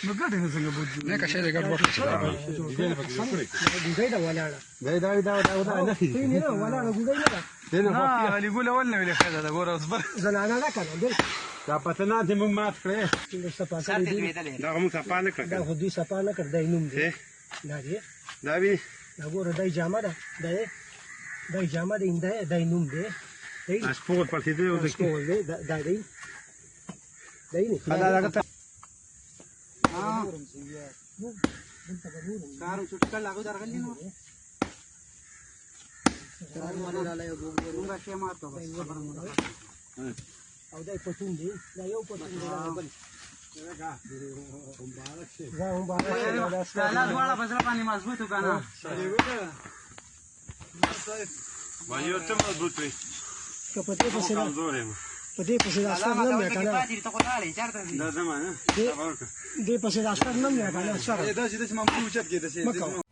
نو ګټه نه څنګه بوځي نه که شي د ګډ وخت ګډه ولاړه دا نه خېږي نه ولاړه ګډه نه نه علي ګول اول نه ویل خیره دا ګور اوس بر زنانه نه کنه دل دا پته نه دې موږ مات کړې څنګه صفا کړی دا موږ صفا نه کړ دا خو دې صفا نه کړ دای نوم دی دا دی دا وی دا ګوره دای جامه ده دای جامه ده انده دای نوم دی اس پور پاتې دی او سکول دی دا دی دای نه دا کارو چټکل لاګو درغلی نو موږ شي ماته خبر نه او دای پټون دی دا یو پټون دی بل دا هم باندې لا دواړه فزله باندې مضبوط وکنه ما یو ته مضبوط وي کپته په سره په دې په سره اثر نه مې کنه دا زمانه دې په سره اثر نه مې کنه سره دا چې د ممنوع چت کې د